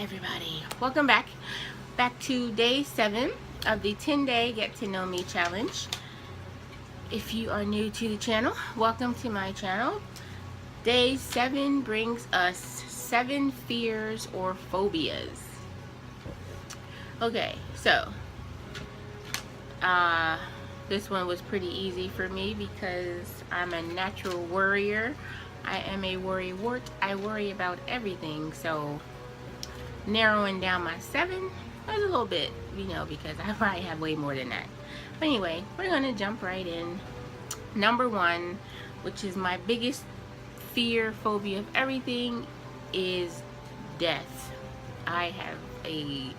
everybody, welcome back to day 7 of the 10-day get to know me challenge. If you are new to the channel, welcome to my channel. Day 7 brings us 7 fears or phobias. Okay, so this one was pretty easy for me because I'm a natural worrier. I am a worrywart. I worry about everything. So narrowing down my 7 was a little bit, because I probably have way more than that. But anyway, we're gonna jump right in. Number 1, which is my biggest fear, phobia of everything, is death. I have a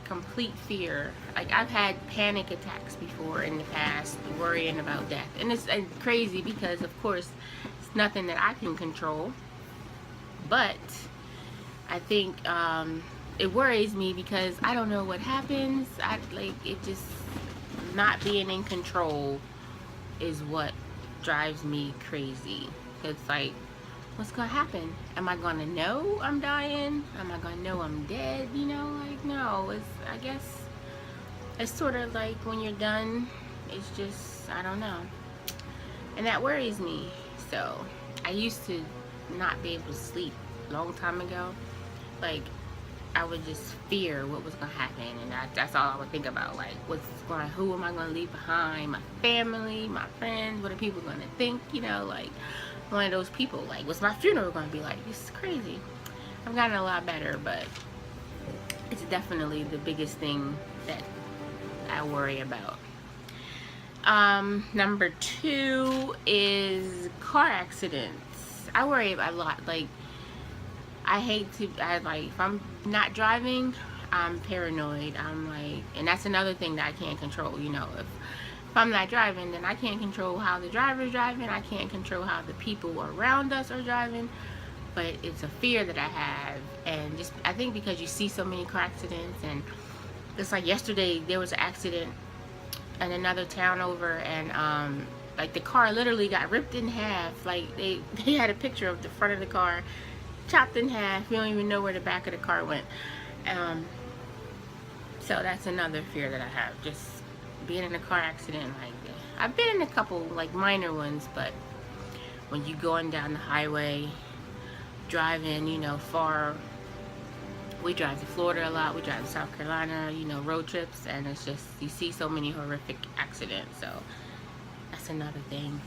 complete fear. Like, I've had panic attacks before in the past, worrying about death. And it's crazy because, of course, it's nothing that I can control. But I think it worries me because I don't know what happens. It just, not being in control is what drives me crazy. It's like, what's gonna happen? Am I gonna know I'm dying? Am I gonna know I'm dead? No. I guess it's sort of like when you're done, it's just, I don't know. And that worries me. So I used to not be able to sleep a long time ago. Like, I would just fear what was gonna happen, and that's all I would think about. Like, who am I gonna leave behind? My family, my friends, what are people gonna think? Like one of those people. Like, what's my funeral gonna be like? This is crazy. I've gotten a lot better, but it's definitely the biggest thing that I worry about. Number 2 is car accidents. I worry a lot. Like, if I'm not driving, I'm paranoid. And that's another thing that I can't control. If I'm not driving, then I can't control how the driver's driving. I can't control how the people around us are driving. But it's a fear that I have. And just, I think because you see so many car accidents, and it's like yesterday there was an accident in another town over, and like the car literally got ripped in half. Like, they had a picture of the front of the car chopped in half. You don't even know where the back of the car went. So that's another fear that I have, just being in a car accident. Like, I've been in a couple like minor ones, but when you going down the highway driving, far, we drive to Florida a lot, we drive to South Carolina, road trips, and it's just, you see so many horrific accidents. So that's another thing.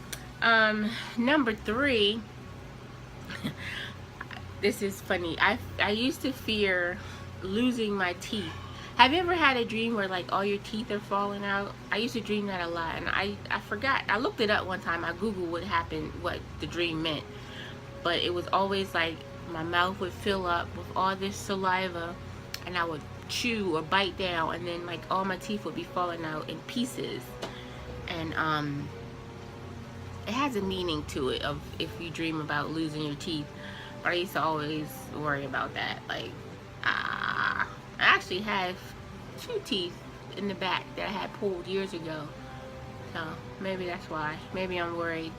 Number 3, this is funny. I used to fear losing my teeth. Have you ever had a dream where like all your teeth are falling out? I used to dream that a lot, and I forgot. I looked it up one time. I googled what happened, what the dream meant. But it was always like my mouth would fill up with all this saliva, and I would chew or bite down, and then like all my teeth would be falling out in pieces. And it has a meaning to it of if you dream about losing your teeth. But I used to always worry about that. Like, I actually have 2 teeth in the back that I had pulled years ago. So maybe that's why. Maybe I'm worried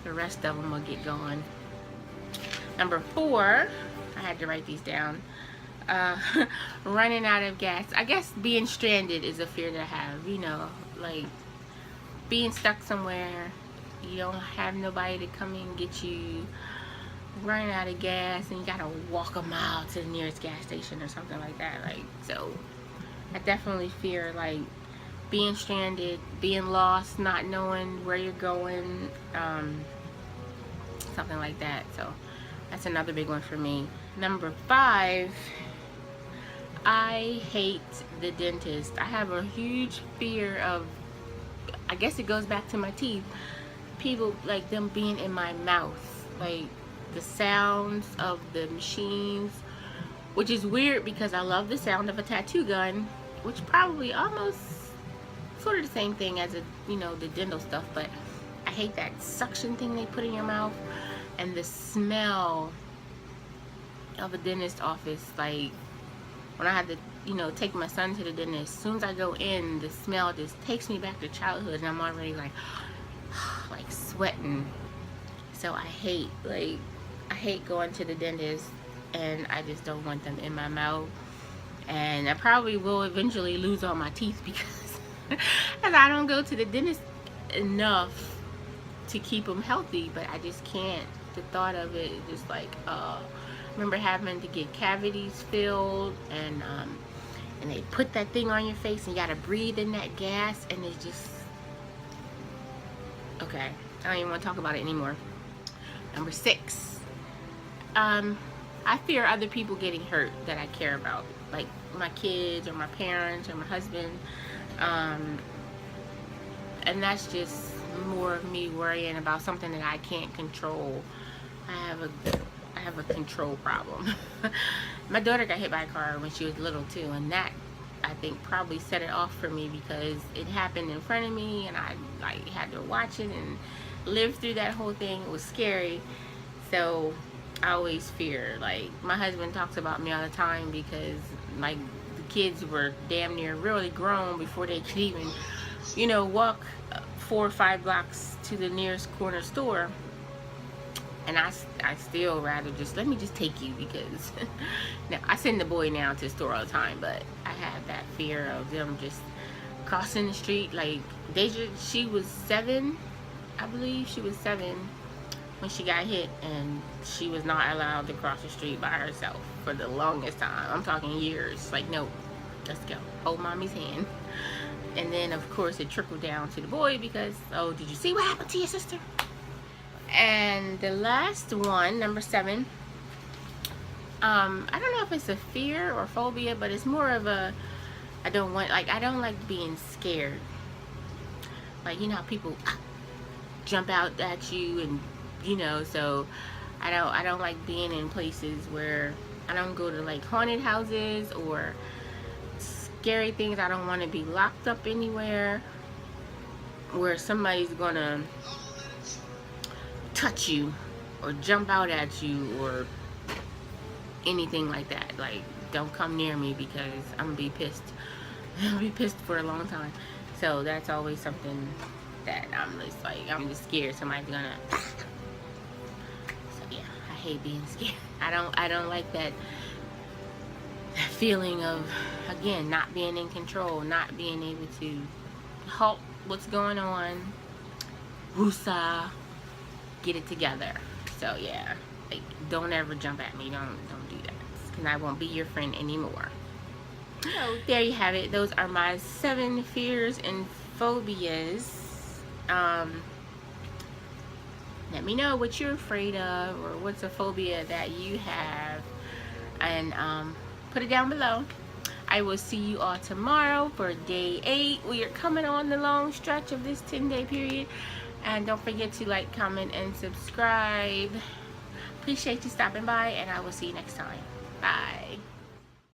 the rest of them will get gone. Number 4, I had to write these down. Running out of gas. I guess being stranded is a fear that I have. Like being stuck somewhere, you don't have nobody to come and get you. Running out of gas, and you gotta walk a mile to the nearest gas station or something like that. Like, so I definitely fear like being stranded, being lost, not knowing where you're going, something like that. So that's another big one for me. Number 5, I hate the dentist. I have a huge fear of, I guess it goes back to my teeth, people, like them being in my mouth, like the sounds of the machines, which is weird because I love the sound of a tattoo gun, which probably almost sort of the same thing as the dental stuff. But I hate that suction thing they put in your mouth, and the smell of a dentist office. Like, when I had to take my son to the dentist, as soon as I go in, the smell just takes me back to childhood, and I'm already like sweating. So I hate going to the dentist and I just don't want them in my mouth. And I probably will eventually lose all my teeth because as I don't go to the dentist enough to keep them healthy, but I just can't. The thought of it is just like, I remember having to get cavities filled, and they put that thing on your face and you gotta breathe in that gas, and it's just, okay, I don't even want to talk about it anymore. Number 6, I fear other people getting hurt that I care about, like my kids or my parents or my husband, and that's just more of me worrying about something that I can't control. I have a control problem. My daughter got hit by a car when she was little too, and that, I think, probably set it off for me because it happened in front of me, and I like had to watch it and live through that whole thing. It was scary. So I always fear. Like, my husband talks about me all the time because like the kids were damn near really grown before they could even, you know, walk 4 or 5 blocks to the nearest corner store. And I still rather just, let me just take you, because now I send the boy now to the store all the time, but I have that fear of them just crossing the street. Like, Deja, she was 7, I believe she was 7 when she got hit, and she was not allowed to cross the street by herself for the longest time. I'm talking years. Like, no, let's go, hold mommy's hand. And then of course it trickled down to the boy because, oh, did you see what happened to your sister? And the last one, number 7, I don't know if it's a fear or phobia, but it's more of a, I don't like being scared. Like, you know how people jump out at you, and you know, so I don't like being in places where I don't go to, like haunted houses or scary things. I don't want to be locked up anywhere where somebody's gonna touch you or jump out at you or anything like that. Like, don't come near me because I'm gonna be pissed. I'll be pissed for a long time. So that's always something that I'm just like, I'm just scared somebody's gonna. So yeah, I hate being scared. I don't like that feeling of, again, not being in control, not being able to halt what's going on. Woosah, get it together. So yeah, like, don't ever jump at me. Don't do that, because I won't be your friend anymore. So there you have it. Those are my 7 fears and phobias. Let me know what you're afraid of, or what's a phobia that you have, and put it down below. I will see you all tomorrow for day 8. We are coming on the long stretch of this 10-day period. And don't forget to like, comment, and subscribe. Appreciate you stopping by, and I will see you next time. Bye.